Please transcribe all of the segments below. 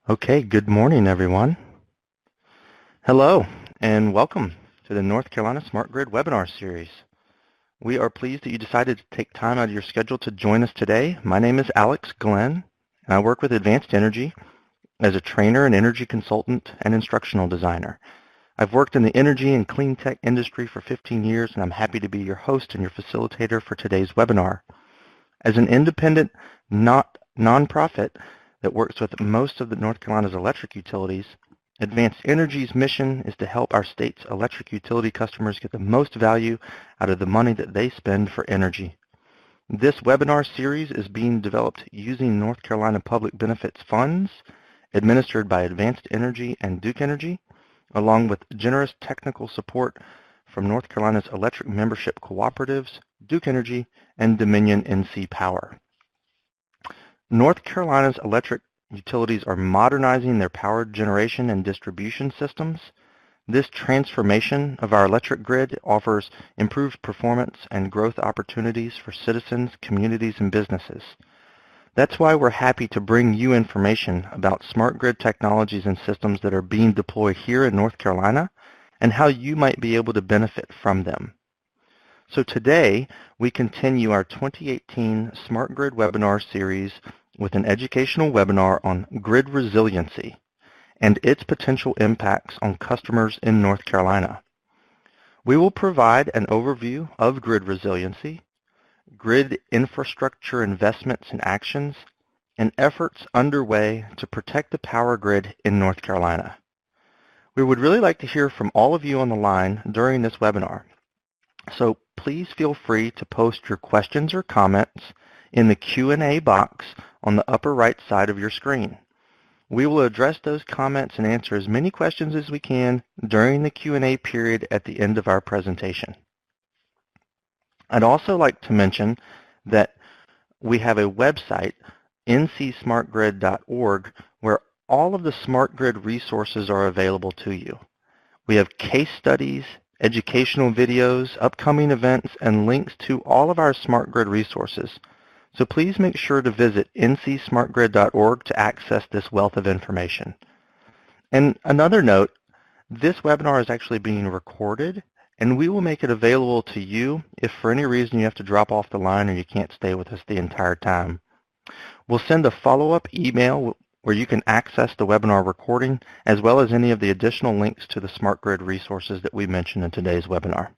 Okay, good morning, everyone. Hello, and welcome to the North Carolina Smart Grid webinar series. We are pleased that you decided to take time out of your schedule to join us today. My name is Alex Glenn, and I work with Advanced Energy as a trainer and energy consultant and instructional designer. I've worked in the energy and clean tech industry for 15 years, and I'm happy to be your host and your facilitator for today's webinar. As an independent, nonprofit that works with most of the North Carolina's electric utilities, Advanced Energy's mission is to help our state's electric utility customers get the most value out of the money that they spend for energy. This webinar series is being developed using North Carolina Public Benefits funds administered by Advanced Energy and Duke Energy, along with generous technical support from North Carolina's electric membership cooperatives, Duke Energy, and Dominion NC Power. North Carolina's electric utilities are modernizing their power generation and distribution systems. This transformation of our electric grid offers improved performance and growth opportunities for citizens, communities, and businesses. That's why we're happy to bring you information about smart grid technologies and systems that are being deployed here in North Carolina and how you might be able to benefit from them. So today, we continue our 2018 Smart Grid webinar series with an educational webinar on grid resiliency and its potential impacts on customers in North Carolina. We will provide an overview of grid resiliency, grid infrastructure investments and actions, and efforts underway to protect the power grid in North Carolina. We would really like to hear from all of you on the line during this webinar. So please feel free to post your questions or comments in the Q&A box on the upper right side of your screen. We will address those comments and answer as many questions as we can during the Q&A period at the end of our presentation. I'd also like to mention that we have a website, ncsmartgrid.org, where all of the smart grid resources are available to you. We have case studies, educational videos, upcoming events, and links to all of our smart grid resources. So please make sure to visit ncsmartgrid.org to access this wealth of information. And another note, this webinar is actually being recorded, and we will make it available to you if for any reason you have to drop off the line or you can't stay with us the entire time. We'll send a follow-up email where you can access the webinar recording as well as any of the additional links to the smart grid resources that we mentioned in today's webinar.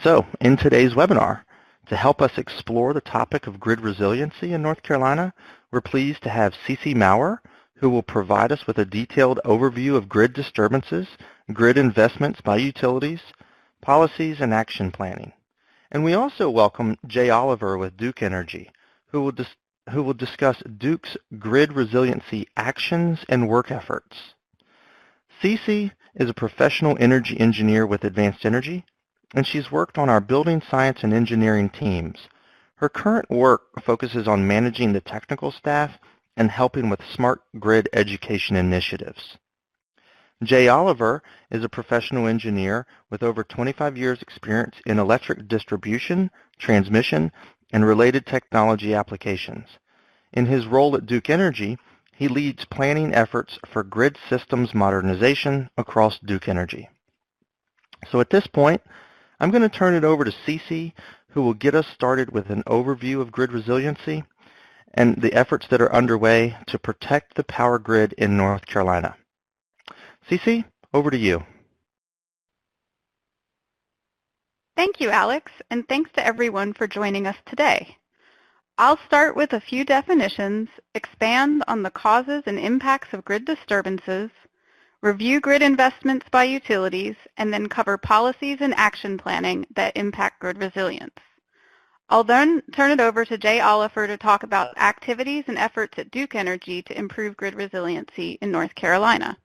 So, in today's webinar, to help us explore the topic of grid resiliency in North Carolina, we're pleased to have Cece Maurer, who will provide us with a detailed overview of grid disturbances, grid investments by utilities, policies, and action planning. And we also welcome Jay Oliver with Duke Energy, who will discuss Duke's grid resiliency actions and work efforts. Cece is a professional energy engineer with Advanced Energy, and she's worked on our building science and engineering teams. Her current work focuses on managing the technical staff and helping with smart grid education initiatives. Jay Oliver is a professional engineer with over 25 years experience in electric distribution, transmission, and related technology applications. In his role at Duke Energy, he leads planning efforts for grid systems modernization across Duke Energy. So at this point, I'm going to turn it over to Cece, who will get us started with an overview of grid resiliency and the efforts that are underway to protect the power grid in North Carolina. Cece, over to you. Thank you, Alex, and thanks to everyone for joining us today. I'll start with a few definitions, expand on the causes and impacts of grid disturbances, review grid investments by utilities, and then cover policies and action planning that impact grid resilience. I'll then turn it over to Jay Oliver to talk about activities and efforts at Duke Energy to improve grid resiliency in North Carolina.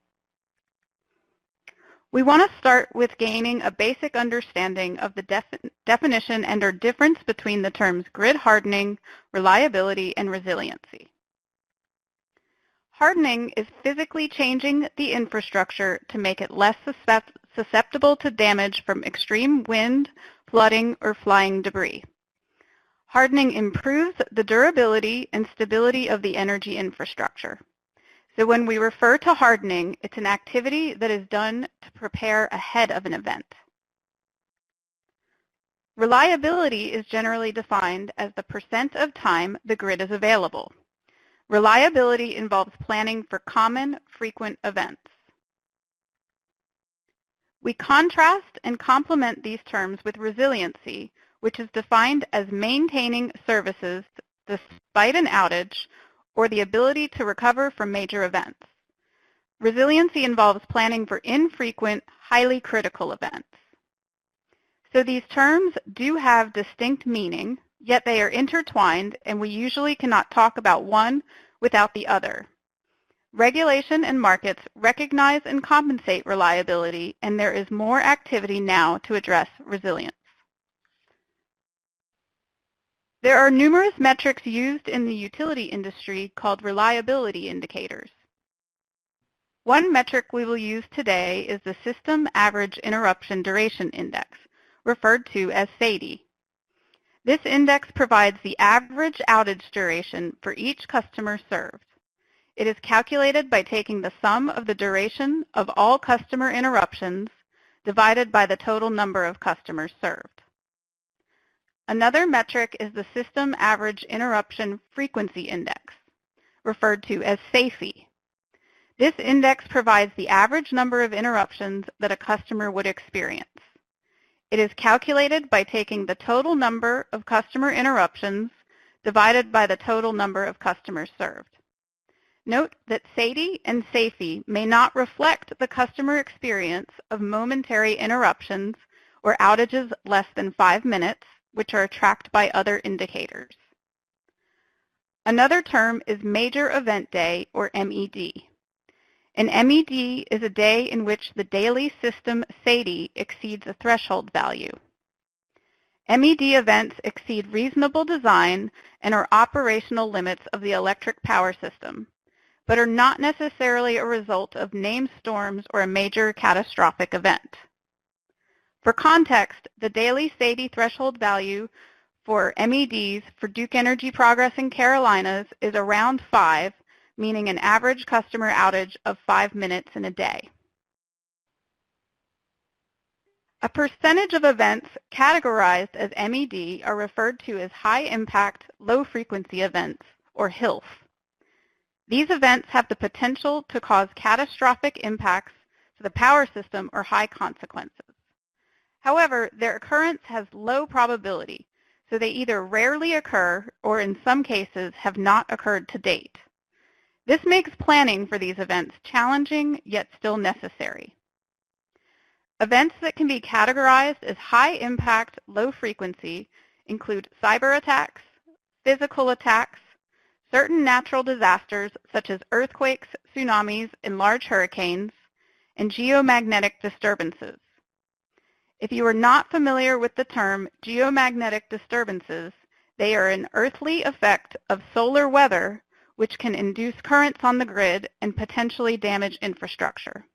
We want to start with gaining a basic understanding of the definition and or difference between the terms grid hardening, reliability, and resiliency. Hardening is physically changing the infrastructure to make it less susceptible to damage from extreme wind, flooding, or flying debris. Hardening improves the durability and stability of the energy infrastructure. So when we refer to hardening, it's an activity that is done to prepare ahead of an event. Reliability is generally defined as the percent of time the grid is available. Reliability involves planning for common, frequent events. We contrast and complement these terms with resiliency, which is defined as maintaining services despite an outage or the ability to recover from major events. Resiliency involves planning for infrequent, highly critical events. So these terms do have distinct meaning, yet they are intertwined, and we usually cannot talk about one without the other. Regulation and markets recognize and compensate reliability, and there is more activity now to address resilience. There are numerous metrics used in the utility industry called reliability indicators. One metric we will use today is the System Average Interruption Duration Index, referred to as SCADA. This index provides the average outage duration for each customer served. It is calculated by taking the sum of the duration of all customer interruptions divided by the total number of customers served. Another metric is the System Average Interruption Frequency Index, referred to as SAIFI. This index provides the average number of interruptions that a customer would experience. It is calculated by taking the total number of customer interruptions divided by the total number of customers served. Note that SCADA and SAIFI may not reflect the customer experience of momentary interruptions or outages less than 5 minutes, which are tracked by other indicators. Another term is Major Event Day, or MED. An MED is a day in which the daily system SCADA exceeds a threshold value. MED events exceed reasonable design and are operational limits of the electric power system, but are not necessarily a result of named storms or a major catastrophic event. For context, the daily SCADA threshold value for MEDs for Duke Energy Progress in Carolinas is around 5, meaning an average customer outage of 5 minutes in a day. A percentage of events categorized as MED are referred to as high-impact, low-frequency events, or HILF. These events have the potential to cause catastrophic impacts to the power system or high consequences. However, their occurrence has low probability, so they either rarely occur or in some cases have not occurred to date. This makes planning for these events challenging yet still necessary. Events that can be categorized as high impact, low frequency include cyber attacks, physical attacks, certain natural disasters such as earthquakes, tsunamis, and large hurricanes, and geomagnetic disturbances. If you are not familiar with the term geomagnetic disturbances, they are an earthly effect of solar weather which can induce currents on the grid and potentially damage infrastructure.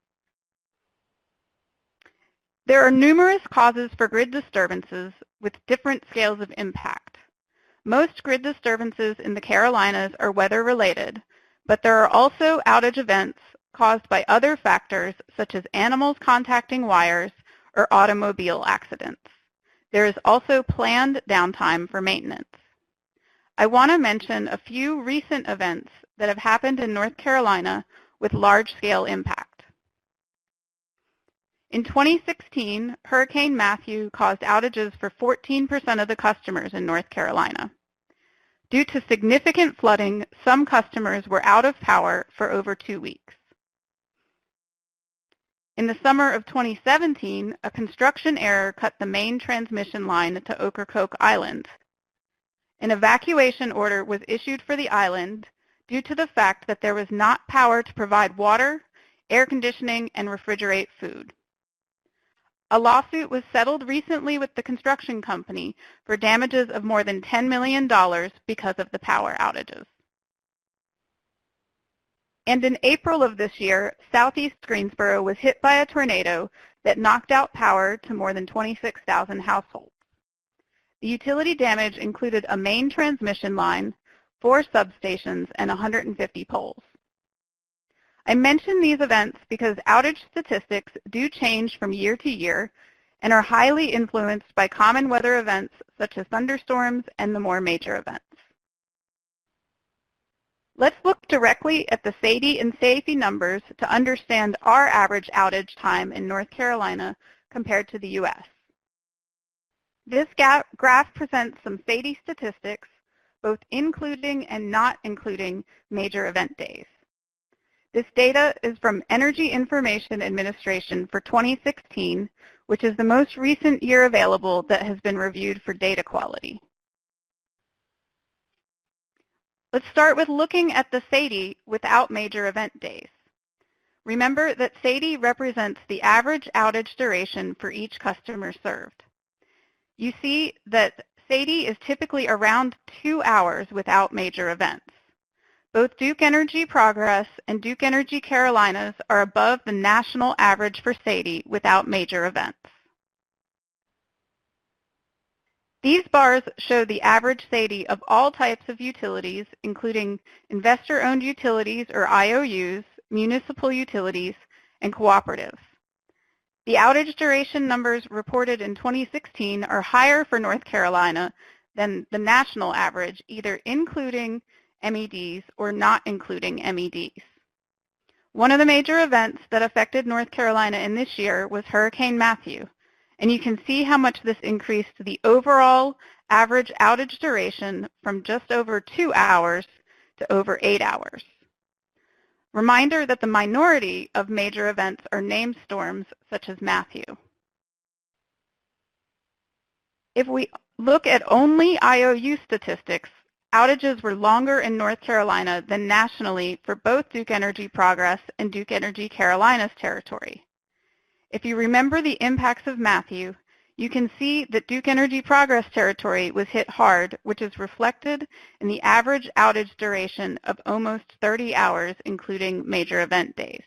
There are numerous causes for grid disturbances with different scales of impact. Most grid disturbances in the Carolinas are weather-related, but there are also outage events caused by other factors such as animals contacting wires or automobile accidents. There is also planned downtime for maintenance. I want to mention a few recent events that have happened in North Carolina with large-scale impact. In 2016, Hurricane Matthew caused outages for 14% of the customers in North Carolina. Due to significant flooding, some customers were out of power for over 2 weeks. In the summer of 2017, a construction error cut the main transmission line to Ocracoke Island. An evacuation order was issued for the island due to the fact that there was not power to provide water, air conditioning, and refrigerate food. A lawsuit was settled recently with the construction company for damages of more than $10 million because of the power outages. And in April of this year, southeast Greensboro was hit by a tornado that knocked out power to more than 26,000 households. The utility damage included a main transmission line, 4 substations, and 150 poles. I mention these events because outage statistics do change from year to year and are highly influenced by common weather events such as thunderstorms and the more major events. Let's look directly at the SCADA and SAIFI numbers to understand our average outage time in North Carolina compared to the U.S. This graph presents some SCADA statistics, both including and not including major event days. This data is from Energy Information Administration for 2016, which is the most recent year available that has been reviewed for data quality. Let's start with looking at the SCADA without major event days. Remember that SCADA represents the average outage duration for each customer served. You see that SCADA is typically around 2 hours without major events. Both Duke Energy Progress and Duke Energy Carolinas are above the national average for SCADA without major events. These bars show the average SCADA of all types of utilities, including investor-owned utilities or IOUs, municipal utilities, and cooperatives. The outage duration numbers reported in 2016 are higher for North Carolina than the national average, either including MEDs or not including MEDs. One of the major events that affected North Carolina in this year was Hurricane Matthew, and you can see how much this increased the overall average outage duration from just over 2 hours to over 8 hours. Reminder that the minority of major events are named storms such as Matthew. If we look at only IOU statistics, outages were longer in North Carolina than nationally for both Duke Energy Progress and Duke Energy Carolinas territory. If you remember the impacts of Matthew, you can see that Duke Energy Progress territory was hit hard, which is reflected in the average outage duration of almost 30 hours, including major event days.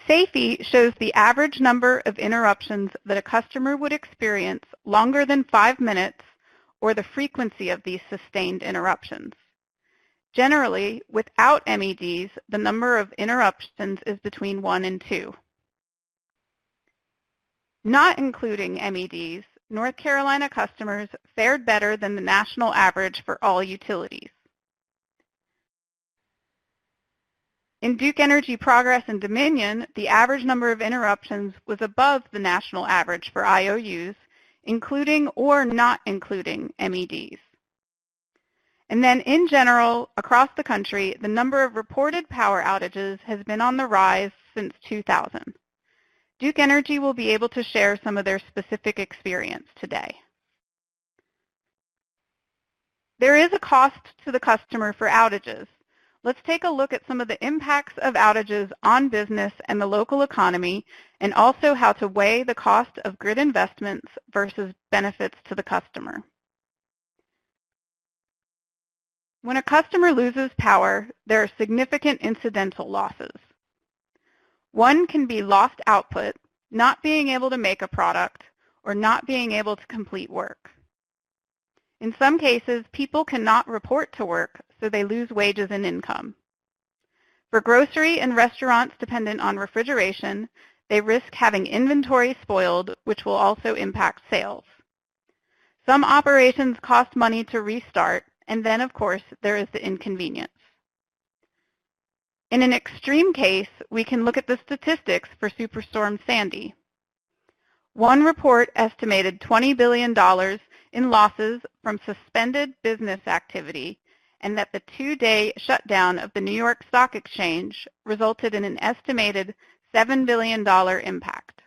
SAIFI shows the average number of interruptions that a customer would experience longer than 5 minutes, or the frequency of these sustained interruptions. Generally, without MEDs, the number of interruptions is between 1 and 2. Not including MEDs, North Carolina customers fared better than the national average for all utilities. In Duke Energy Progress and Dominion, the average number of interruptions was above the national average for IOUs, including or not including MEDs. And then in general, across the country, the number of reported power outages has been on the rise since 2000. Duke Energy will be able to share some of their specific experience today. There is a cost to the customer for outages. Let's take a look at some of the impacts of outages on business and the local economy, and also how to weigh the cost of grid investments versus benefits to the customer. When a customer loses power, there are significant incidental losses. One can be lost output, not being able to make a product, or not being able to complete work. In some cases, people cannot report to work, so they lose wages and income. For grocery and restaurants dependent on refrigeration, they risk having inventory spoiled, which will also impact sales. Some operations cost money to restart, and then, of course, there is the inconvenience. In an extreme case, we can look at the statistics for Superstorm Sandy. One report estimated $20 billion in losses from suspended business activity, and that the 2-day shutdown of the New York Stock Exchange resulted in an estimated $7 billion impact.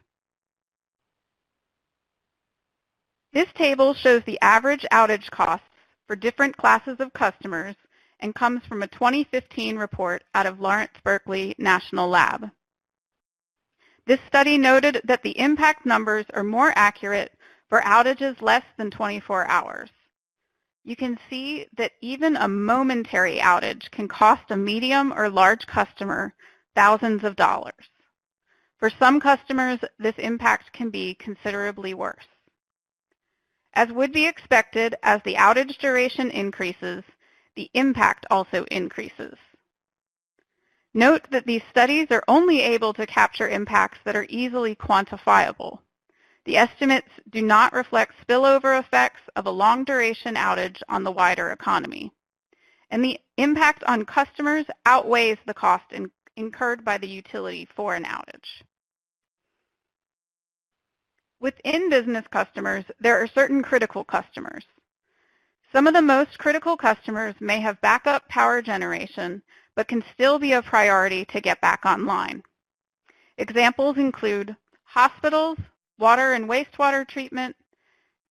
This table shows the average outage costs for different classes of customers and comes from a 2015 report out of Lawrence Berkeley National Lab. This study noted that the impact numbers are more accurate for outages less than 24 hours. You can see that even a momentary outage can cost a medium or large customer thousands of dollars. For some customers, this impact can be considerably worse. As would be expected, as the outage duration increases, the impact also increases. Note that these studies are only able to capture impacts that are easily quantifiable. The estimates do not reflect spillover effects of a long-duration outage on the wider economy. And the impact on customers outweighs the cost incurred by the utility for an outage. Within business customers, there are certain critical customers. Some of the most critical customers may have backup power generation, but can still be a priority to get back online. Examples include hospitals, water and wastewater treatment,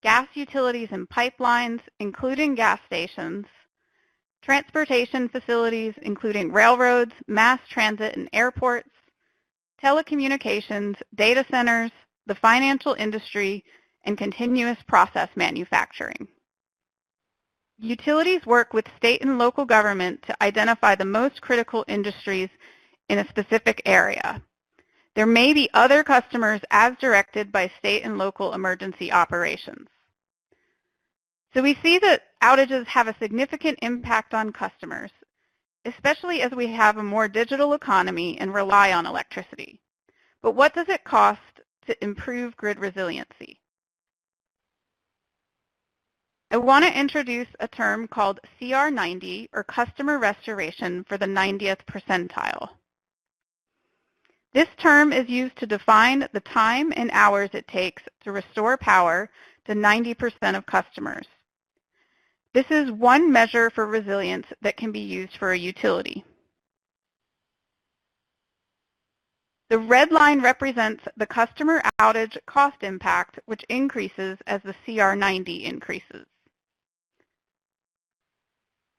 gas utilities and pipelines, including gas stations, transportation facilities, including railroads, mass transit and airports, telecommunications, data centers, the financial industry, and continuous process manufacturing. Utilities work with state and local government to identify the most critical industries in a specific area. There may be other customers as directed by state and local emergency operations. So we see that outages have a significant impact on customers, especially as we have a more digital economy and rely on electricity. But what does it cost to improve grid resiliency? I want to introduce a term called CR90, or Customer Restoration for the 90th Percentile. This term is used to define the time and hours it takes to restore power to 90% of customers. This is one measure for resilience that can be used for a utility. The red line represents the customer outage cost impact, which increases as the CR90 increases.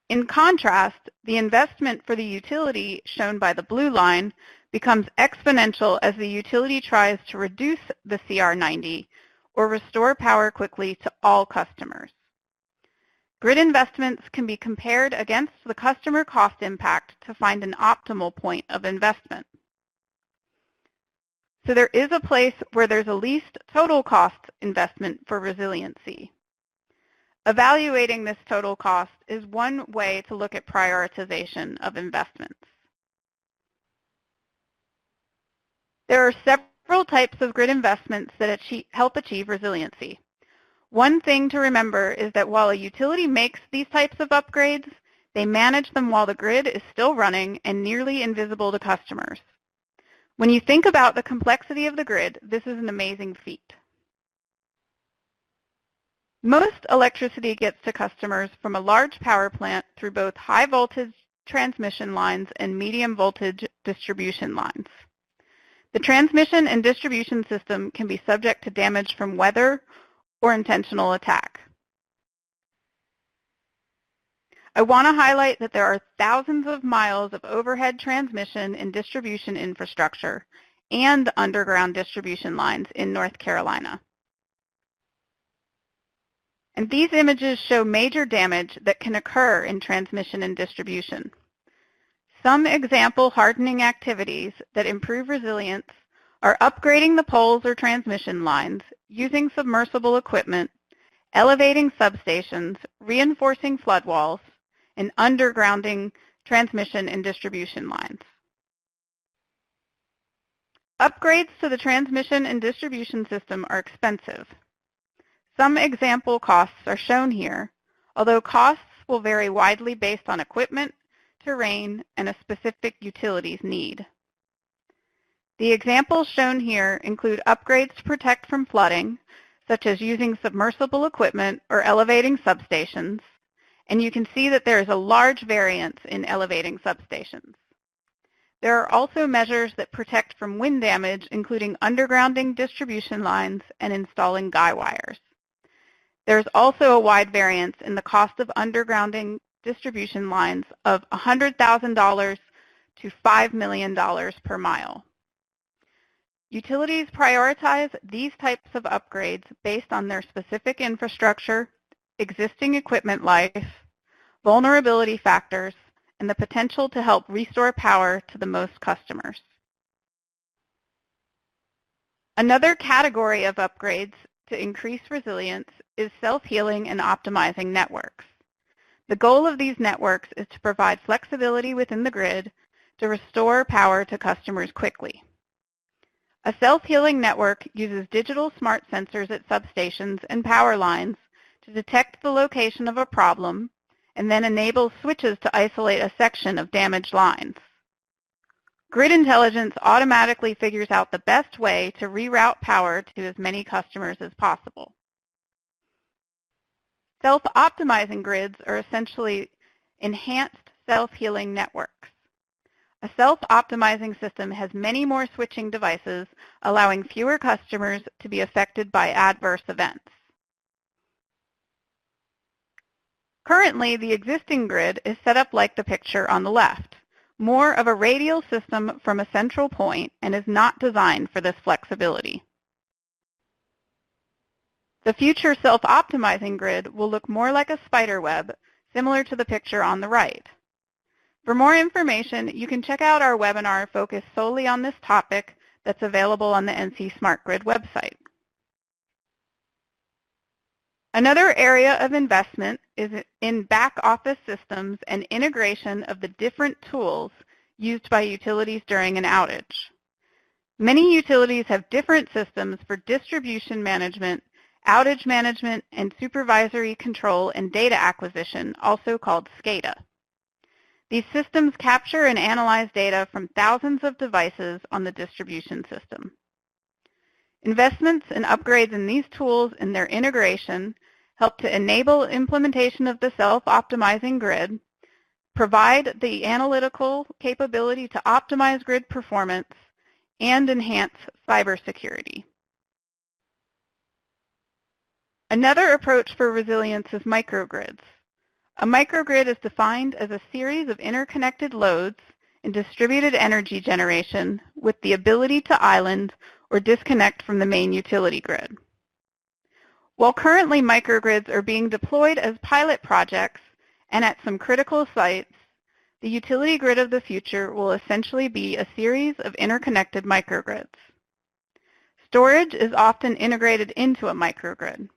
In contrast, the investment for the utility, shown by the blue line, becomes exponential as the utility tries to reduce the CR90 or restore power quickly to all customers. Grid investments can be compared against the customer cost impact to find an optimal point of investment. So there is a place where there's a least total cost investment for resiliency. Evaluating this total cost is one way to look at prioritization of investments. There are several types of grid investments that help achieve resiliency. One thing to remember is that while a utility makes these types of upgrades, they manage them while the grid is still running and nearly invisible to customers. When you think about the complexity of the grid, this is an amazing feat. Most electricity gets to customers from a large power plant through both high voltage transmission lines and medium voltage distribution lines. The transmission and distribution system can be subject to damage from weather or intentional attack. I want to highlight that there are thousands of miles of overhead transmission and distribution infrastructure and underground distribution lines in North Carolina. And these images show major damage that can occur in transmission and distribution. Some example hardening activities that improve resilience are upgrading the poles or transmission lines, using submersible equipment, elevating substations, reinforcing flood walls, and undergrounding transmission and distribution lines. Upgrades to the transmission and distribution system are expensive. Some example costs are shown here, although costs will vary widely based on equipment, terrain, and a specific utility's need. The examples shown here include upgrades to protect from flooding, such as using submersible equipment or elevating substations, and you can see that there is a large variance in elevating substations. There are also measures that protect from wind damage, including undergrounding distribution lines and installing guy wires. There's also a wide variance in the cost of undergrounding distribution lines of $100,000 to $5 million per mile. Utilities prioritize these types of upgrades based on their specific infrastructure, existing equipment life, vulnerability factors, and the potential to help restore power to the most customers. Another category of upgrades to increase resilience is self-healing and optimizing networks. The goal of these networks is to provide flexibility within the grid to restore power to customers quickly. A self-healing network uses digital smart sensors at substations and power lines to detect the location of a problem and then enables switches to isolate a section of damaged lines. Grid intelligence automatically figures out the best way to reroute power to as many customers as possible. Self-optimizing grids are essentially enhanced self-healing networks. A self-optimizing system has many more switching devices, allowing fewer customers to be affected by adverse events. Currently, the existing grid is set up like the picture on the left, more of a radial system from a central point, and is not designed for this flexibility. The future self-optimizing grid will look more like a spider web, similar to the picture on the right. For more information, you can check out our webinar focused solely on this topic that's available on the NC Smart Grid website. Another area of investment is in back-office systems and integration of the different tools used by utilities during an outage. Many utilities have different systems for distribution management, outage management, and supervisory control and data acquisition, also called SCADA. These systems capture and analyze data from thousands of devices on the distribution system. Investments and upgrades in these tools and their integration help to enable implementation of the self-optimizing grid, provide the analytical capability to optimize grid performance, and enhance cybersecurity. Another approach for resilience is microgrids. A microgrid is defined as a series of interconnected loads in distributed energy generation with the ability to island or disconnect from the main utility grid. While currently microgrids are being deployed as pilot projects and at some critical sites, the utility grid of the future will essentially be a series of interconnected microgrids. Storage is often integrated into a microgrid.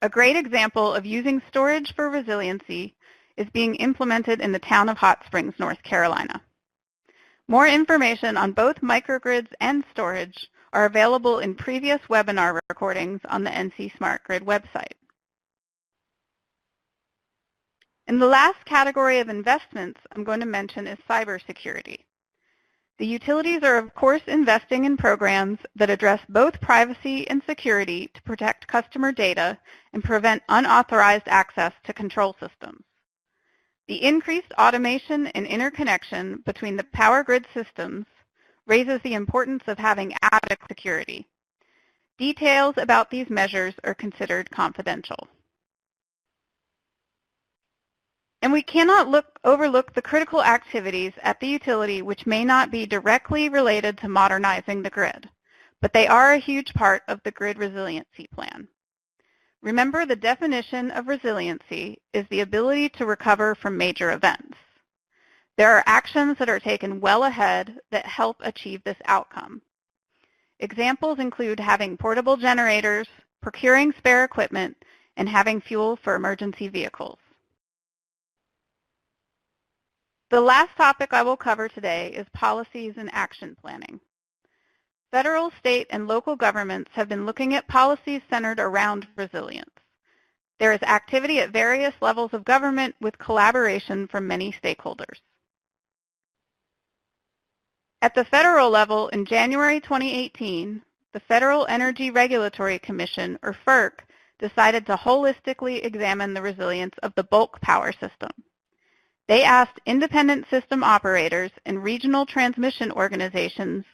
A great example of using storage for resiliency is being implemented in the town of Hot Springs, North Carolina. More information on both microgrids and storage are available in previous webinar recordings on the NC Smart Grid website. And the last category of investments I'm going to mention is cybersecurity. The utilities are, of course, investing in programs that address both privacy and security to protect customer data and prevent unauthorized access to control systems. The increased automation and interconnection between the power grid systems raises the importance of having adequate security. Details about these measures are considered confidential. And we cannot overlook the critical activities at the utility which may not be directly related to modernizing the grid, but they are a huge part of the grid resiliency plan. Remember, the definition of resiliency is the ability to recover from major events. There are actions that are taken well ahead that help achieve this outcome. Examples include having portable generators, procuring spare equipment, and having fuel for emergency vehicles. The last topic I will cover today is policies and action planning. Federal, state, and local governments have been looking at policies centered around resilience. There is activity at various levels of government with collaboration from many stakeholders. At the federal level, in January 2018, the Federal Energy Regulatory Commission, or FERC, decided to holistically examine the resilience of the bulk power system. They asked independent system operators and regional transmission organizations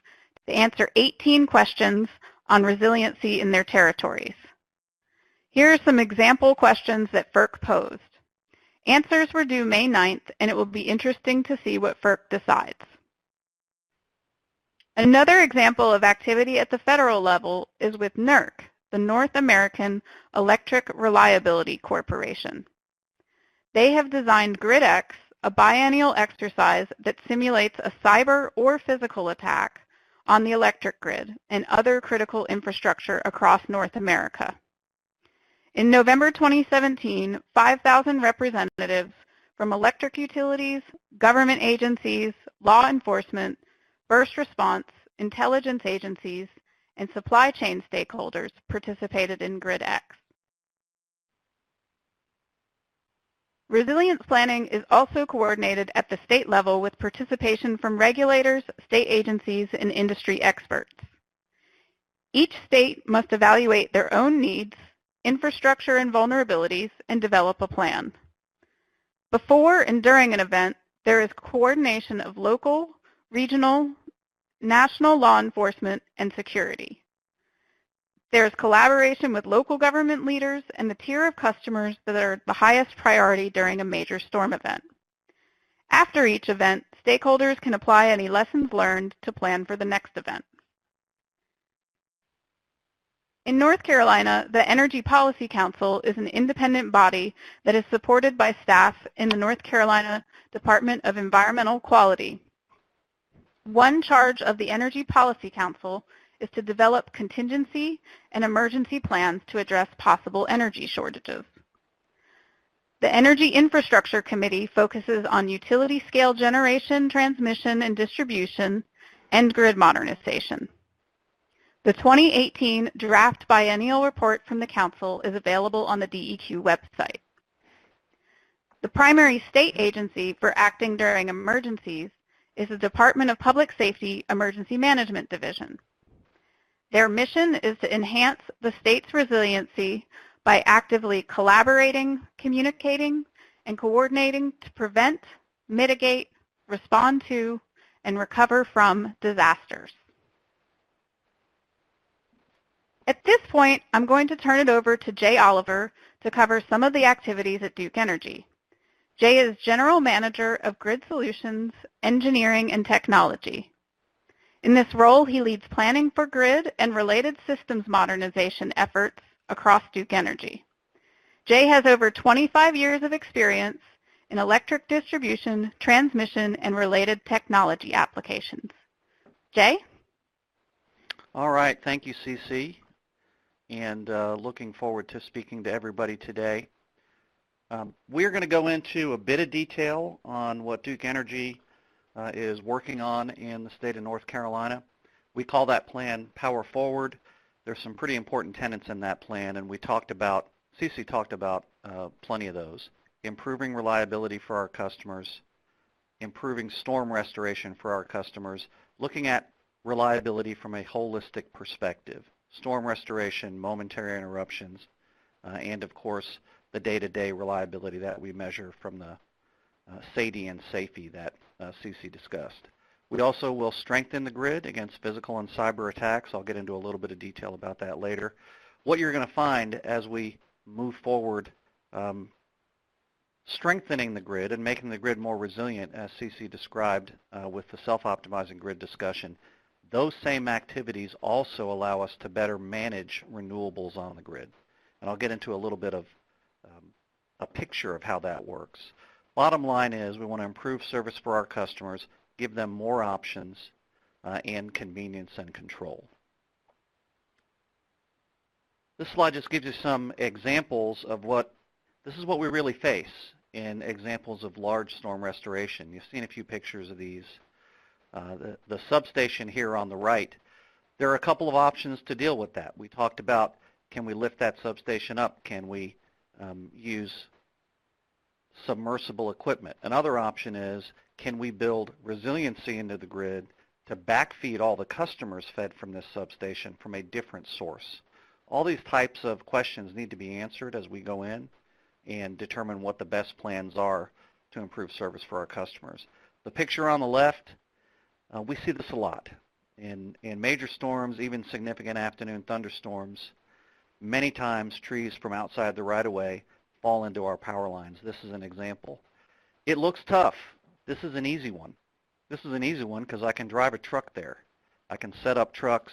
to answer 18 questions on resiliency in their territories. Here are some example questions that FERC posed. Answers were due May 9th, and it will be interesting to see what FERC decides. Another example of activity at the federal level is with NERC, the North American Electric Reliability Corporation. They have designed GridX, a biennial exercise that simulates a cyber or physical attack on the electric grid and other critical infrastructure across North America. In November 2017, 5,000 representatives from electric utilities, government agencies, law enforcement, first response, intelligence agencies, and supply chain stakeholders participated in GridX. Resilience planning is also coordinated at the state level with participation from regulators, state agencies, and industry experts. Each state must evaluate their own needs, infrastructure and vulnerabilities, and develop a plan. Before and during an event, there is coordination of local, regional, national law enforcement, and security. There is collaboration with local government leaders and the tier of customers that are the highest priority during a major storm event. After each event, stakeholders can apply any lessons learned to plan for the next event. In North Carolina, the Energy Policy Council is an independent body that is supported by staff in the North Carolina Department of Environmental Quality. One charge of the Energy Policy Council is to develop contingency and emergency plans to address possible energy shortages. The Energy Infrastructure Committee focuses on utility-scale generation, transmission, and distribution, and grid modernization. The 2018 draft biennial report from the Council is available on the DEQ website. The primary state agency for acting during emergencies is the Department of Public Safety Emergency Management Division. Their mission is to enhance the state's resiliency by actively collaborating, communicating, and coordinating to prevent, mitigate, respond to, and recover from disasters. At this point, I'm going to turn it over to Jay Oliver to cover some of the activities at Duke Energy. Jay is General Manager of Grid Solutions, Engineering, and Technology. In this role, he leads planning for grid and related systems modernization efforts across Duke Energy. Jay has over 25 years of experience in electric distribution, transmission, and related technology applications. Jay? All right, thank you, CC, and looking forward to speaking to everybody today. We're going to go into a bit of detail on what Duke Energy is working on in the state of North Carolina. We call that plan Power Forward. There's some pretty important tenets in that plan, and CC talked about plenty of those. Improving reliability for our customers, improving storm restoration for our customers, looking at reliability from a holistic perspective, storm restoration, momentary interruptions, and of course the day-to-day reliability that we measure from the SAIDI and SAFE that CC discussed. We also will strengthen the grid against physical and cyber attacks. I'll get into a little bit of detail about that later. What you're going to find as we move forward, strengthening the grid and making the grid more resilient, as CC described with the self-optimizing grid discussion, those same activities also allow us to better manage renewables on the grid. And I'll get into a little bit of a picture of how that works. Bottom line is we want to improve service for our customers, give them more options and convenience and control. This slide just gives you some examples of this is what we really face in examples of large storm restoration. You've seen a few pictures of these. The substation here on the right, there are a couple of options to deal with that. We talked about, can we lift that substation up? Can we use submersible equipment? Another option is, can we build resiliency into the grid to backfeed all the customers fed from this substation from a different source? All these types of questions need to be answered as we go in and determine what the best plans are to improve service for our customers. The picture on the left, we see this a lot. In major storms, even significant afternoon thunderstorms, many times trees from outside the right-of-way fall into our power lines. This is an example. It looks tough. This is an easy one. This is an easy one because I can drive a truck there. I can set up trucks.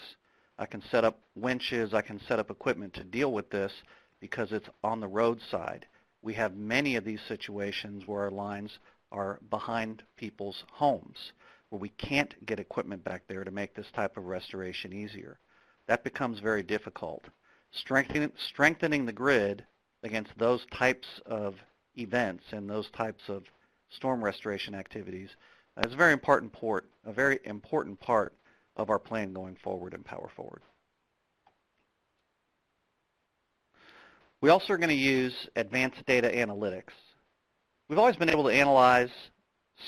I can set up winches. I can set up equipment to deal with this because it's on the roadside. We have many of these situations where our lines are behind people's homes, where we can't get equipment back there to make this type of restoration easier. That becomes very difficult. Strengthening the grid against those types of events and those types of storm restoration activities is a very important part of our plan going forward and Power Forward. We also are going to use advanced data analytics. We've always been able to analyze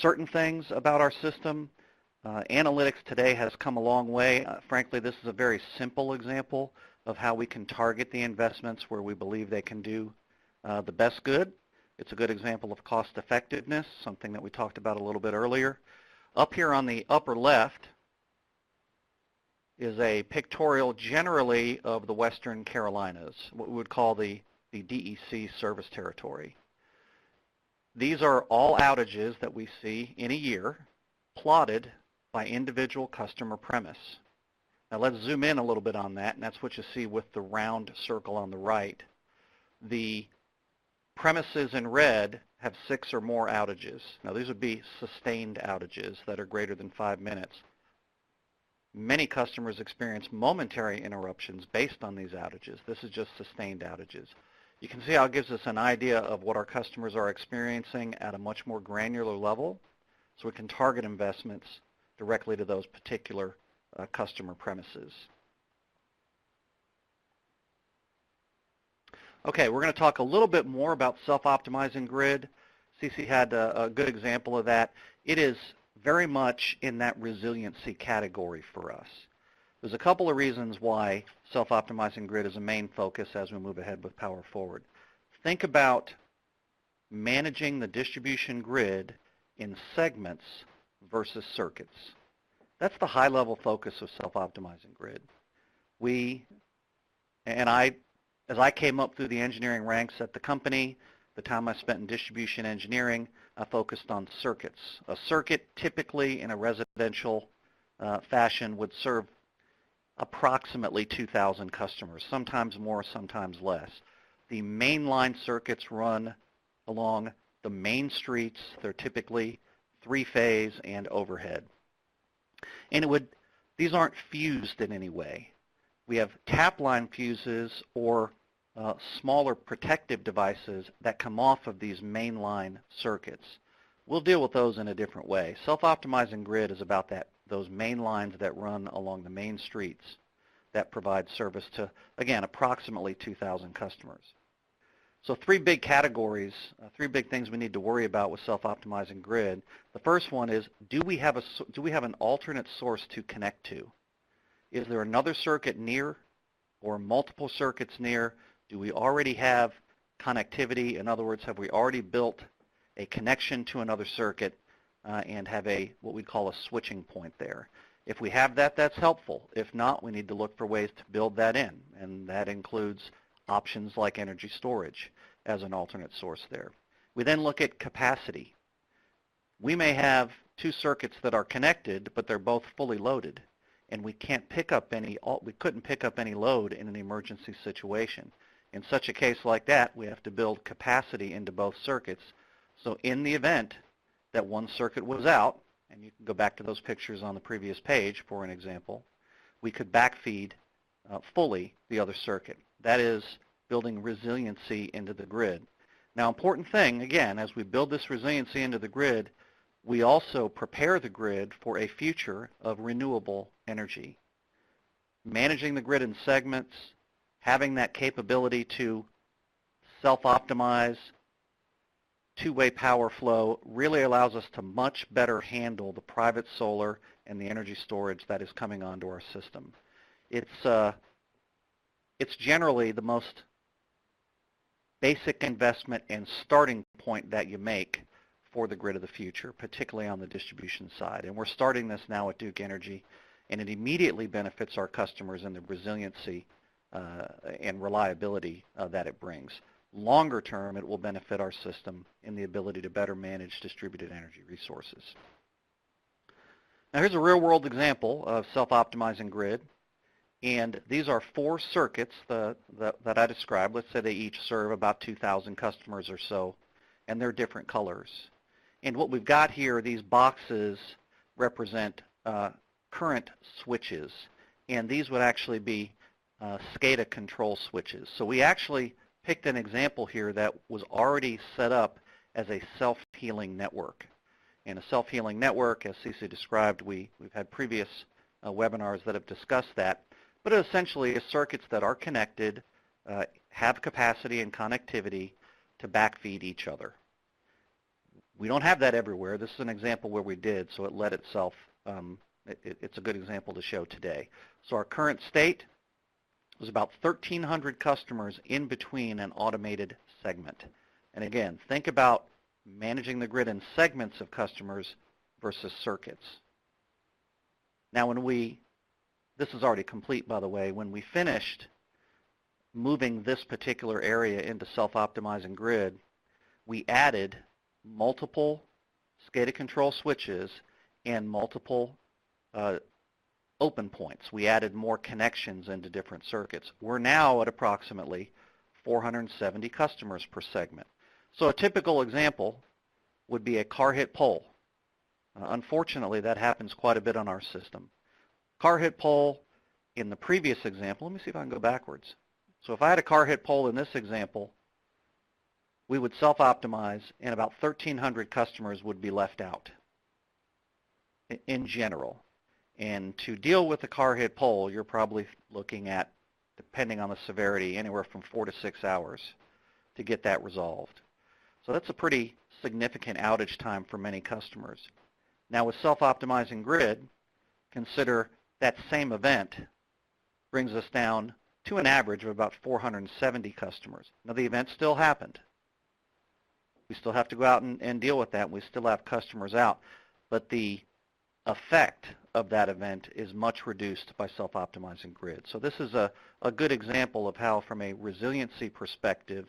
certain things about our system. Analytics today has come a long way. Frankly, this is a very simple example of how we can target the investments where we believe they can do the best good. It's a good example of cost effectiveness, something that we talked about a little bit earlier. Up here on the upper left is a pictorial generally of the Western Carolinas, what we would call the DEC service territory. These are all outages that we see in a year, plotted by individual customer premise. Now let's zoom in a little bit on that, and that's what you see with the round circle on the right. The premises in red have 6 or more outages. Now these would be sustained outages that are greater than 5 minutes. Many customers experience momentary interruptions based on these outages. This is just sustained outages. You can see how it gives us an idea of what our customers are experiencing at a much more granular level, so we can target investments directly to those particular customer premises. Okay, we're going to talk a little bit more about self-optimizing grid. CC had a good example of that. It is very much in that resiliency category for us. There's a couple of reasons why self-optimizing grid is a main focus as we move ahead with Power Forward. Think about managing the distribution grid in segments versus circuits. That's the high-level focus of self-optimizing grid. As I came up through the engineering ranks at the company, the time I spent in distribution engineering, I focused on circuits. A circuit typically in a residential fashion would serve approximately 2,000 customers, sometimes more, sometimes less. The mainline circuits run along the main streets. They're typically 3-phase and overhead. And these aren't fused in any way. We have tap line fuses or smaller protective devices that come off of these mainline circuits. We'll deal with those in a different way. Self-optimizing grid is about those main lines that run along the main streets that provide service to, again, approximately 2,000 customers. So 3 big categories, 3 big things we need to worry about with self-optimizing grid. The first one is, do we have an alternate source to connect to? Is there another circuit near or multiple circuits near? Do we already have connectivity? In other words, have we already built a connection to another circuit and have what we call a switching point there? If we have that, that's helpful. If not, we need to look for ways to build that in, and that includes options like energy storage as an alternate source there. We then look at capacity. We may have 2 circuits that are connected, but they're both fully loaded, and we couldn't pick up any load in an emergency situation. In such a case like that, we have to build capacity into both circuits. So in the event that one circuit was out, and you can go back to those pictures on the previous page for an example, we could backfeed fully the other circuit. That is building resiliency into the grid. Now, important thing, again, as we build this resiliency into the grid, we also prepare the grid for a future of renewable energy. Managing the grid in segments, having that capability to self-optimize, two-way power flow really allows us to much better handle the private solar and the energy storage that is coming onto our system. It's generally the most basic investment and starting point that you make for the grid of the future, particularly on the distribution side. And we're starting this now at Duke Energy, and it immediately benefits our customers in the resiliency and reliability that it brings. Longer term, it will benefit our system in the ability to better manage distributed energy resources. Now here's a real-world example of self-optimizing grid. And these are 4 circuits that I described. Let's say they each serve about 2,000 customers or so, and they're different colors. And what we've got here are these boxes represent current switches, and these would actually be SCADA control switches. So we actually picked an example here that was already set up as a self-healing network. And a self-healing network, as Cece described, we've had previous webinars that have discussed that, but it essentially is circuits that are connected, have capacity and connectivity to backfeed each other. We don't have that everywhere. This is an example where we did, so it led itself, it's a good example to show today. So our current state was about 1,300 customers in between an automated segment. And again, think about managing the grid in segments of customers versus circuits. Now this is already complete by the way, when we finished moving this particular area into self-optimizing grid, we added multiple SCADA control switches and multiple open points. We added more connections into different circuits. We're now at approximately 470 customers per segment. So a typical example would be a car hit pole. Unfortunately, that happens quite a bit on our system. Car hit pole in the previous example, let me see if I can go backwards. So if I had a car hit pole in this example, we would self-optimize and about 1,300 customers would be left out in general. And to deal with a car hit pole, you're probably looking at, depending on the severity, anywhere from 4 to 6 hours to get that resolved. So that's a pretty significant outage time for many customers. Now with self-optimizing grid, consider that same event brings us down to an average of about 470 customers. Now the event still happened. We still have to go out and deal with that, and we still have customers out, but the effect of that event is much reduced by self-optimizing grid. So this is a good example of how, from a resiliency perspective,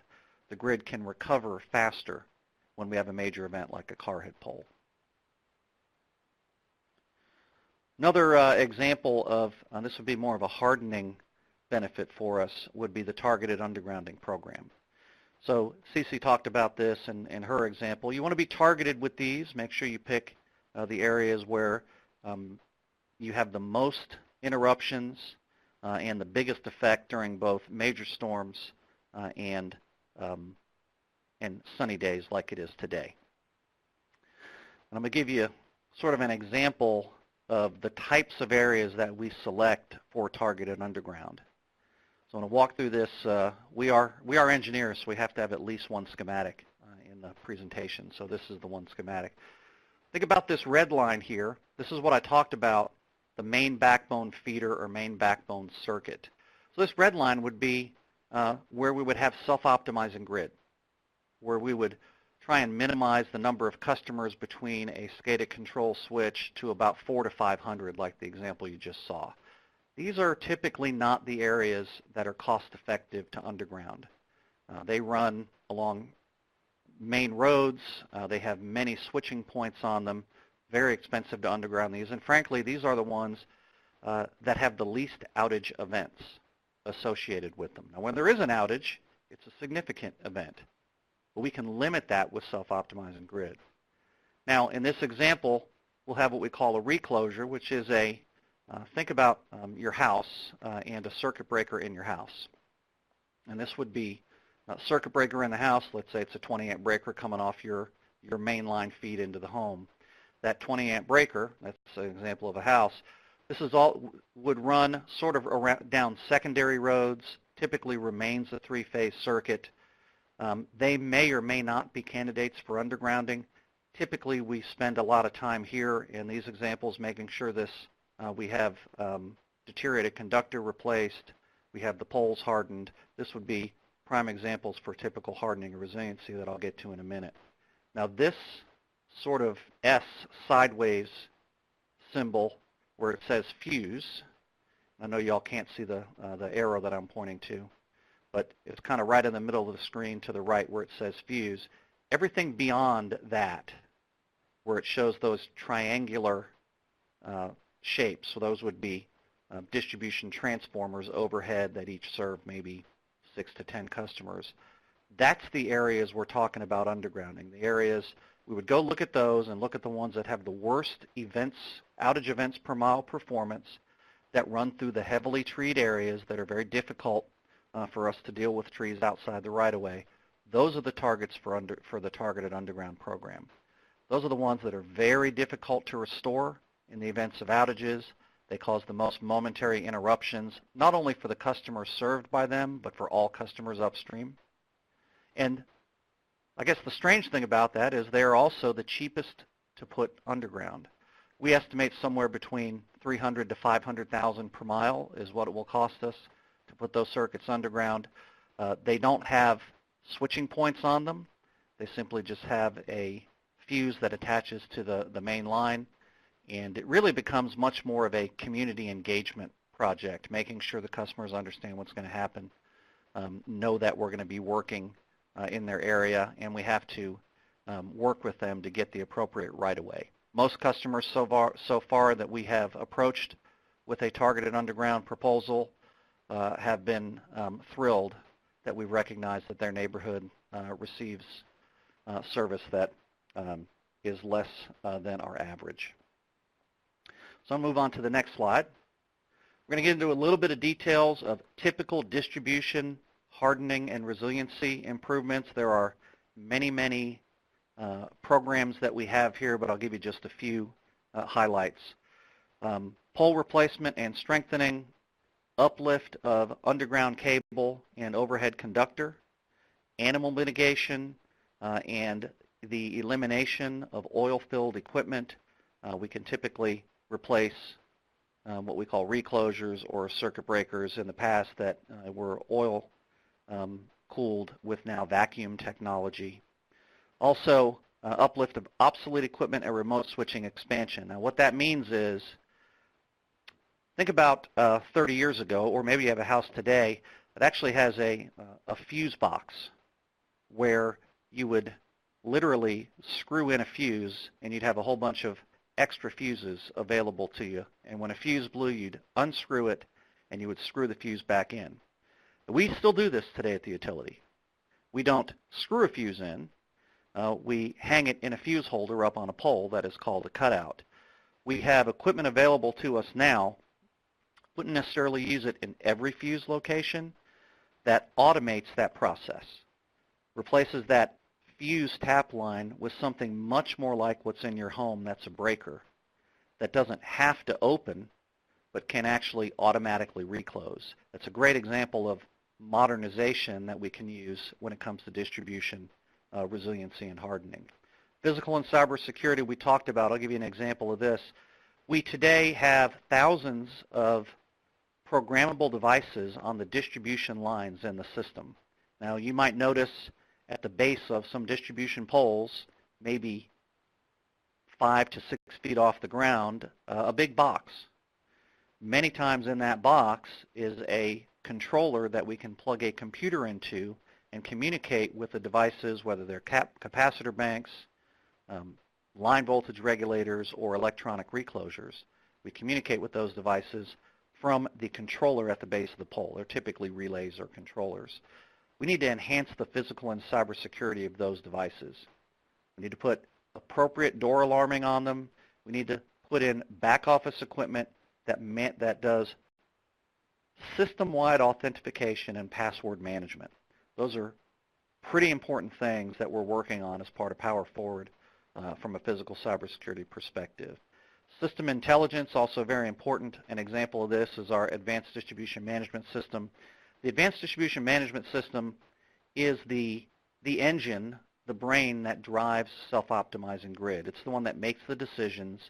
the grid can recover faster when we have a major event like a car hit pole. Another example of, this would be more of a hardening benefit for us, would be the targeted undergrounding program. So Cece talked about this in her example. You want to be targeted with these. Make sure you pick the areas where you have the most interruptions and the biggest effect during both major storms and sunny days like it is today. And I'm going to give you sort of an example of the types of areas that we select for targeted underground. So I'm going to walk through this. We are engineers, so we have to have at least one schematic in the presentation. So this is the one schematic. Think about this red line here. This is what I talked about, the main backbone feeder or main backbone circuit. So this red line would be where we would have self-optimizing grid, where we would try and minimize the number of customers between a SCADA control switch to about 400 to 500, like the example you just saw. These are typically not the areas that are cost-effective to underground. They run along main roads. They have many switching points on them. Very expensive to underground these. And frankly, these are the ones that have the least outage events associated with them. Now, when there is an outage, it's a significant event. But we can limit that with self-optimizing grid. Now, in this example, we'll have what we call a reclosure, which is a, think about your house and a circuit breaker in your house. And this would be a circuit breaker in the house. Let's say it's a 20 amp breaker coming off your main line feed into the home. That 20 amp breaker, that's an example of a house, this is all would run sort of around, down secondary roads, typically remains a three-phase circuit. They may or may not be candidates for undergrounding. Typically, we spend a lot of time here in these examples making sure this we have deteriorated conductor replaced, we have the poles hardened. This would be prime examples for typical hardening and resiliency that I'll get to in a minute. Now this sort of S sideways symbol where it says fuse, I know y'all can't see the arrow that I'm pointing to, but it's kind of right in the middle of the screen to the right where it says fuse. Everything beyond that, where it shows those triangular shapes, so those would be distribution transformers overhead that each serve maybe 6 to 10 customers. That's the areas we're talking about undergrounding, the areas We would go look at those and look at the ones that have the worst outage events per mile performance that run through the heavily treed areas that are very difficult for us to deal with trees outside the right-of-way. Those are the targets for the targeted underground program. Those are the ones that are very difficult to restore in the events of outages. They cause the most momentary interruptions, not only for the customers served by them, but for all customers upstream. And I guess the strange thing about that is they are also the cheapest to put underground. We estimate somewhere between $300,000 to $500,000 per mile is what it will cost us to put those circuits underground. They don't have switching points on them. They simply just have a fuse that attaches to the main line, and it really becomes much more of a community engagement project, making sure the customers understand what's going to happen, know that we're going to be working in their area, and we have to work with them to get the appropriate right-of-way. Most customers so far that we have approached with a targeted underground proposal have been thrilled that we recognize that their neighborhood receives service that is less than our average. So I'll move on to the next slide. We're going to get into a little bit of details of typical distribution, hardening, and resiliency improvements. There are many, many programs that we have here, but I'll give you just a few highlights. Pole replacement and strengthening, uplift of underground cable and overhead conductor, animal mitigation, and the elimination of oil-filled equipment. We can typically replace what we call reclosures or circuit breakers in the past that were oil cooled with now vacuum technology. Also, uplift of obsolete equipment and remote switching expansion. Now, what that means is, think about 30 years ago, or maybe you have a house today that actually has a fuse box where you would literally screw in a fuse and you'd have a whole bunch of extra fuses available to you. And when a fuse blew, you'd unscrew it and you would screw the fuse back in. We still do this today at the utility. We don't screw a fuse in. We hang it in a fuse holder up on a pole that is called a cutout. We have equipment available to us now. Wouldn't necessarily use it in every fuse location. That automates that process. Replaces that fuse tap line with something much more like what's in your home. That's a breaker that doesn't have to open but can actually automatically reclose. That's a great example of modernization that we can use when it comes to distribution, resiliency, and hardening. Physical and cybersecurity we talked about. I'll give you an example of this. We today have thousands of programmable devices on the distribution lines in the system. Now, you might notice at the base of some distribution poles, maybe 5 to 6 feet off the ground, a big box. Many times in that box is a controller that we can plug a computer into and communicate with the devices, whether they're capacitor banks, line voltage regulators, or electronic reclosures. We communicate with those devices from the controller at the base of the pole. They're typically relays or controllers. We need to enhance the physical and cybersecurity of those devices. We need to put appropriate door alarming on them. We need to put in back office equipment that does system-wide authentication and password management. Those are pretty important things that we're working on as part of Power Forward from a physical cybersecurity perspective. System intelligence, also very important. An example of this is our Advanced Distribution Management System. The Advanced Distribution Management System is the engine, the brain that drives self-optimizing grid. It's the one that makes the decisions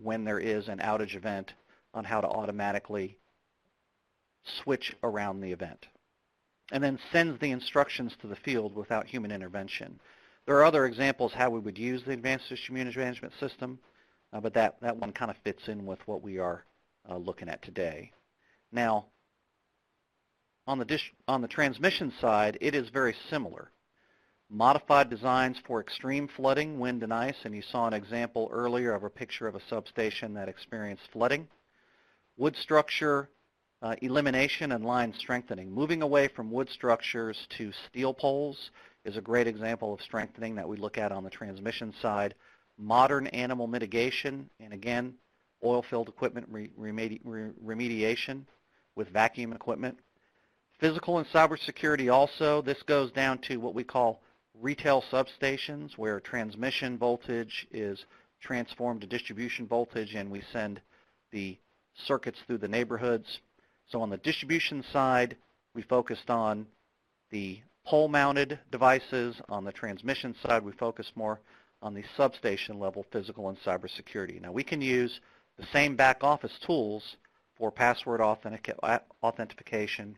when there is an outage event on how to automatically switch around the event, and then sends the instructions to the field without human intervention. There are other examples how we would use the Advanced Distribution Management System, but that one kind of fits in with what we are looking at today. Now, on the transmission side, it is very similar. Modified designs for extreme flooding, wind and ice, and you saw an example earlier of a picture of a substation that experienced flooding. Wood structure elimination and line strengthening. Moving away from wood structures to steel poles is a great example of strengthening that we look at on the transmission side. Modern animal mitigation, and again, oil-filled equipment remediation with vacuum equipment. Physical and cybersecurity also, this goes down to what we call retail substations, where transmission voltage is transformed to distribution voltage and we send the circuits through the neighborhoods. So on the distribution side, we focused on the pole-mounted devices. On the transmission side, we focus more on the substation level physical and cybersecurity. Now we can use the same back office tools for password authentication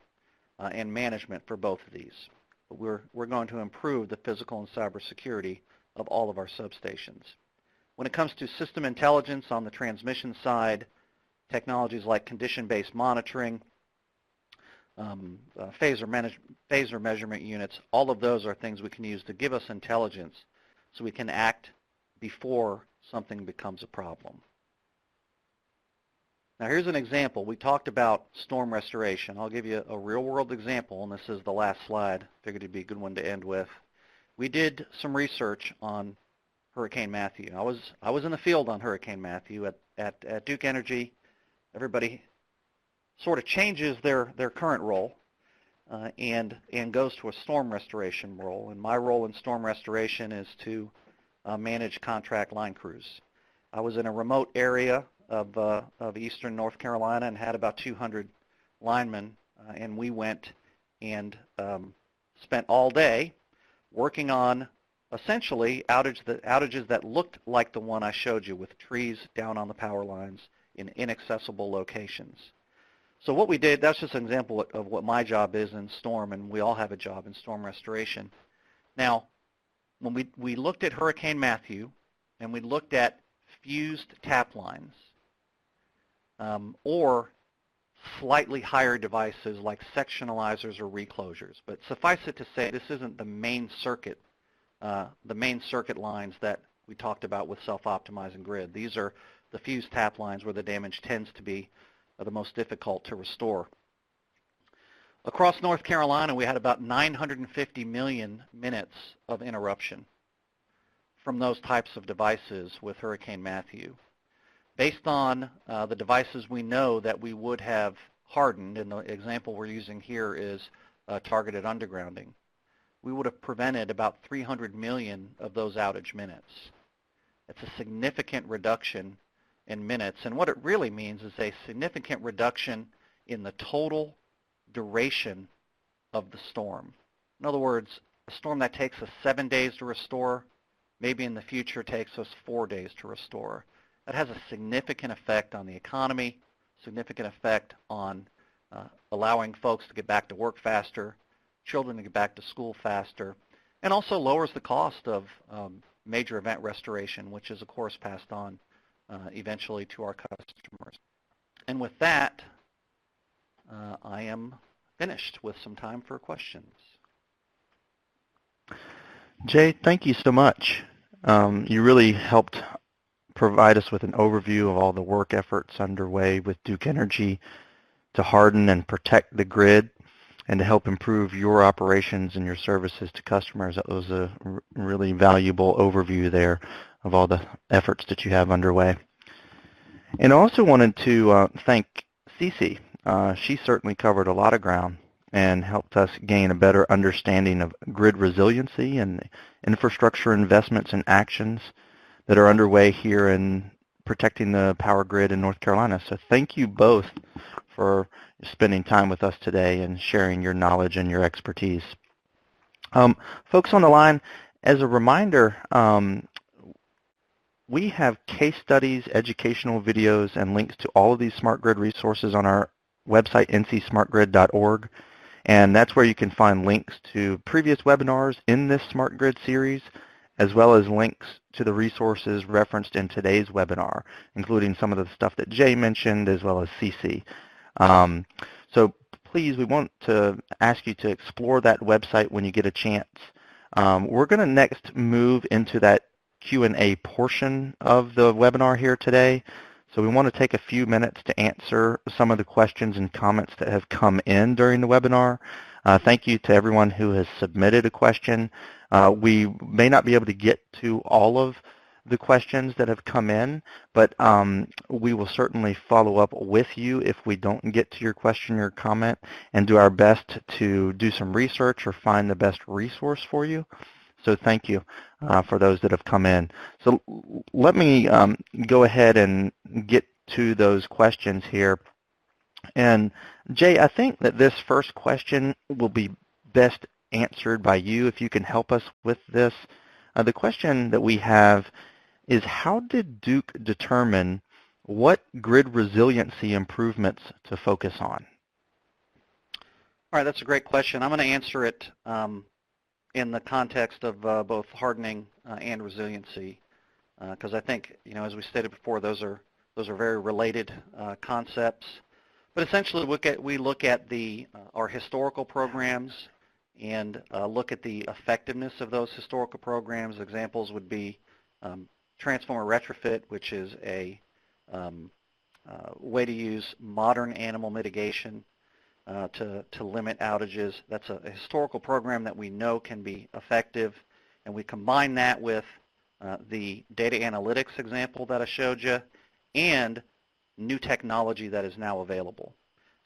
and management for both of these. But we're going to improve the physical and cybersecurity of all of our substations. When it comes to system intelligence on the transmission side, technologies like condition-based monitoring, phaser measurement units, all of those are things we can use to give us intelligence so we can act before something becomes a problem. Now here's an example. We talked about storm restoration. I'll give you a real-world example, and this is the last slide. Figured it'd be a good one to end with. We did some research on Hurricane Matthew. I was in the field on Hurricane Matthew at Duke Energy. Everybody sort of changes their current role and goes to a storm restoration role. And my role in storm restoration is to manage contract line crews. I was in a remote area of eastern North Carolina and had about 200 linemen, and we went and spent all day working on essentially outages that looked like the one I showed you, with trees down on the power lines in inaccessible locations. So what we did, that's just an example of what my job is in storm, and we all have a job in storm restoration. Now, when we looked at Hurricane Matthew, and we looked at fused tap lines, or slightly higher devices like sectionalizers or reclosures. But suffice it to say, this isn't the main circuit lines that we talked about with self-optimizing grid. These are the fused tap lines where the damage tends to be the most difficult to restore. Across North Carolina, we had about 950 million minutes of interruption from those types of devices with Hurricane Matthew. Based on the devices we know that we would have hardened, and the example we're using here is targeted undergrounding, we would have prevented about 300 million of those outage minutes. It's a significant reduction in minutes, and what it really means is a significant reduction in the total duration of the storm. In other words, a storm that takes us 7 days to restore, maybe in the future takes us 4 days to restore. That has a significant effect on the economy, significant effect on allowing folks to get back to work faster, children to get back to school faster, and also lowers the cost of major event restoration, which is, of course, passed on eventually to our customers. And with that, I am finished with some time for questions. Jay, thank you so much. You really helped provide us with an overview of all the work efforts underway with Duke Energy to harden and protect the grid and to help improve your operations and your services to customers. That was a really valuable overview there of all the efforts that you have underway. And I also wanted to thank Cece. She certainly covered a lot of ground and helped us gain a better understanding of grid resiliency and infrastructure investments and actions that are underway here in protecting the power grid in North Carolina. So thank you both for spending time with us today and sharing your knowledge and your expertise. Folks on the line, as a reminder, we have case studies, educational videos, and links to all of these smart grid resources on our website, ncsmartgrid.org. And that's where you can find links to previous webinars in this smart grid series, as well as links to the resources referenced in today's webinar, including some of the stuff that Jay mentioned, as well as Cece. So please, we want to ask you to explore that website when you get a chance. We're going to next move into that Q&A portion of the webinar here today. So we want to take a few minutes to answer some of the questions and comments that have come in during the webinar. Thank you to everyone who has submitted a question. We may not be able to get to all of the questions that have come in, but we will certainly follow up with you if we don't get to your question or comment, and do our best to do some research or find the best resource for you. So thank you for those that have come in. So let me go ahead and get to those questions here. And Jay, I think that this first question will be best answered by you if you can help us with this. The question that we have is, how did Duke determine what grid resiliency improvements to focus on? All right, that's a great question. I'm going to answer it in the context of both hardening and resiliency, because I think, as we stated before, those are very related concepts. But essentially, we look at our historical programs and look at the effectiveness of those historical programs. Examples would be transformer retrofit, which is a way to use modern animal mitigation to limit outages. That's a historical program that we know can be effective, and we combine that with the data analytics example that I showed you and new technology that is now available.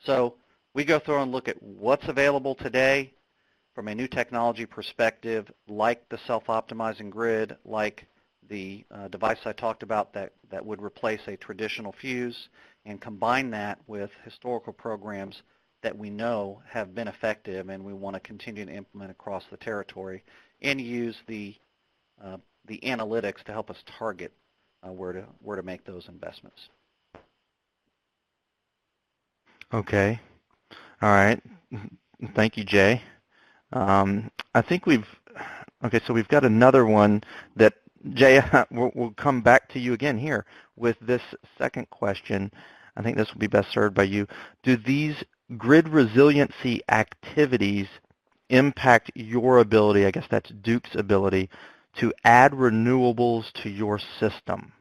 So we go through and look at what's available today from a new technology perspective, like the self-optimizing grid, like the device I talked about that would replace a traditional fuse, and combine that with historical programs that we know have been effective and we want to continue to implement across the territory, and use the analytics to help us target where to make those investments. Okay. All right. Thank you, Jay. I think so we've got another one that, Jay, we'll come back to you again here with this second question. I think this will be best served by you. Do these grid resiliency activities impact your ability, I guess that's Duke's ability, to add renewables to your system?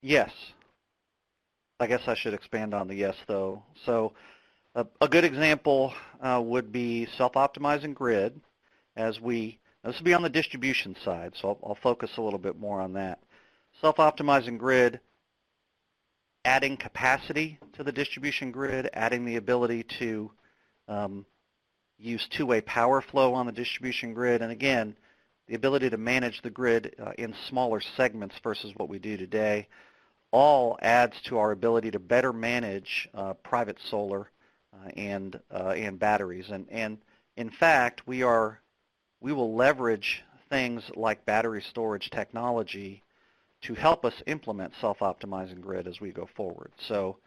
Yes. I guess I should expand on the yes, though. So a good example would be self-optimizing grid. This will be on the distribution side, so I'll focus a little bit more on that. Self-optimizing grid, adding capacity to the distribution grid, adding the ability to use two-way power flow on the distribution grid, and again, the ability to manage the grid in smaller segments versus what we do today, all adds to our ability to better manage private solar and batteries. And in fact, we will leverage things like battery storage technology to help us implement self-optimizing grid as we go forward. So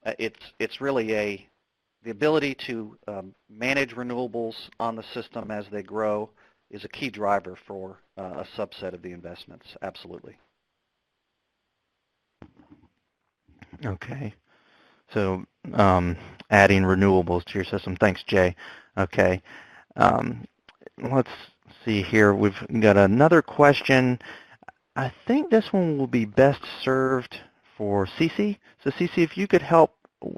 it's really the ability to manage renewables on the system as they grow is a key driver for a subset of the investments, absolutely. Okay. So adding renewables to your system. Thanks, Jay. Okay. Let's see here. We've got another question. I think this one will be best served for Cece. So Cece, if you could help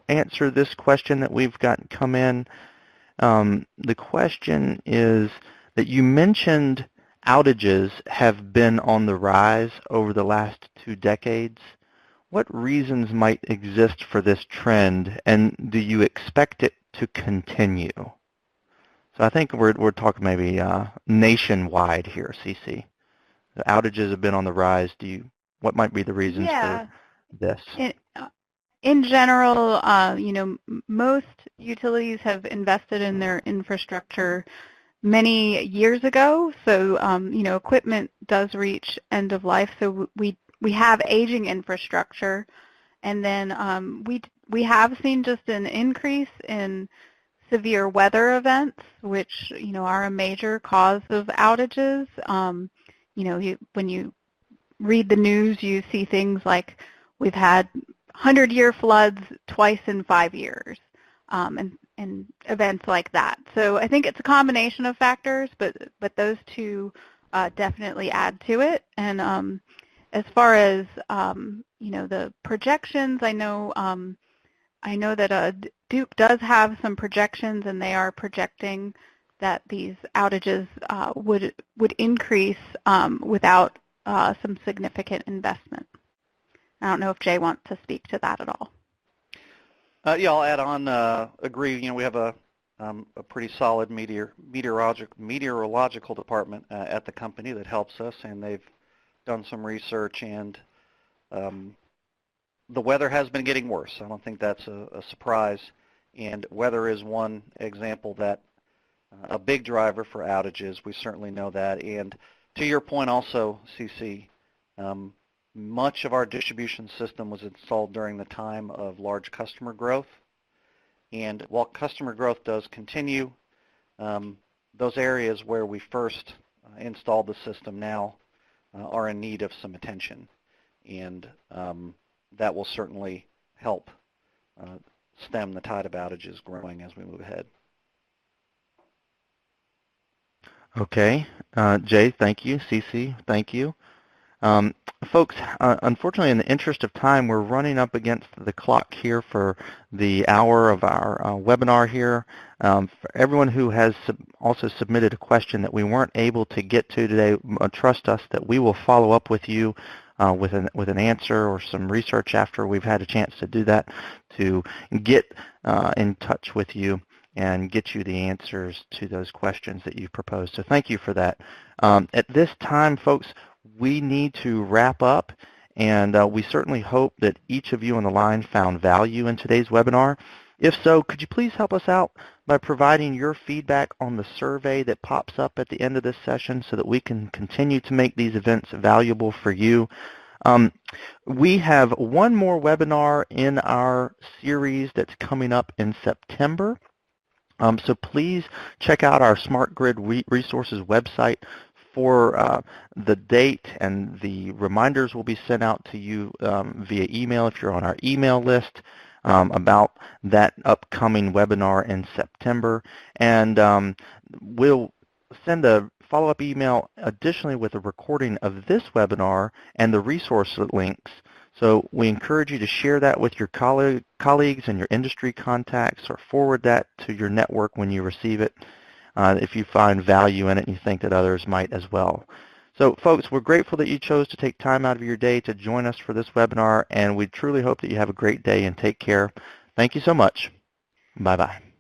answer this question that we've got come in. The question is that you mentioned outages have been on the rise over the last 2 decades. What reasons might exist for this trend, and do you expect it to continue? So I think we're talking maybe nationwide here, Cece. The outages have been on the rise. What might be the reasons for this? In general, most utilities have invested in their infrastructure many years ago. So, equipment does reach end of life. So we have aging infrastructure, and then we have seen just an increase in severe weather events, which are a major cause of outages. When you read the news, you see things like we've had 100-year floods twice in 5 years, and events like that. So I think it's a combination of factors, but those two definitely add to it. And as far as the projections, I know that Duke does have some projections, and they are projecting that these outages would increase without some significant investment. I don't know if Jay wants to speak to that at all. Yeah, I'll add on. Agree. You know, we have a pretty solid meteorological department at the company that helps us, and they've done some research, and the weather has been getting worse. I don't think that's a surprise, and weather is one example that a big driver for outages. We certainly know that, and to your point also, CC, much of our distribution system was installed during the time of large customer growth, and while customer growth does continue, those areas where we first installed the system now are in need of some attention, and that will certainly help stem the tide of outages growing as we move ahead. Okay, Jay, thank you. CC, thank you. Folks, unfortunately, in the interest of time, we're running up against the clock here for the hour of our webinar here. For everyone who has also submitted a question that we weren't able to get to today, trust us that we will follow up with you with an answer or some research after we've had a chance to do that, to get in touch with you and get you the answers to those questions that you've proposed. So thank you for that. At this time, folks, we need to wrap up, and we certainly hope that each of you on the line found value in today's webinar. If so, could you please help us out by providing your feedback on the survey that pops up at the end of this session so that we can continue to make these events valuable for you? We have one more webinar in our series that's coming up in September. So please check out our Smart Grid Resources website for the date, and the reminders will be sent out to you via email if you're on our email list about that upcoming webinar in September. And we'll send a follow-up email additionally with a recording of this webinar and the resource links. So we encourage you to share that with your colleagues and your industry contacts, or forward that to your network when you receive it if you find value in it and you think that others might as well. So folks, we're grateful that you chose to take time out of your day to join us for this webinar, and we truly hope that you have a great day and take care. Thank you so much. Bye-bye.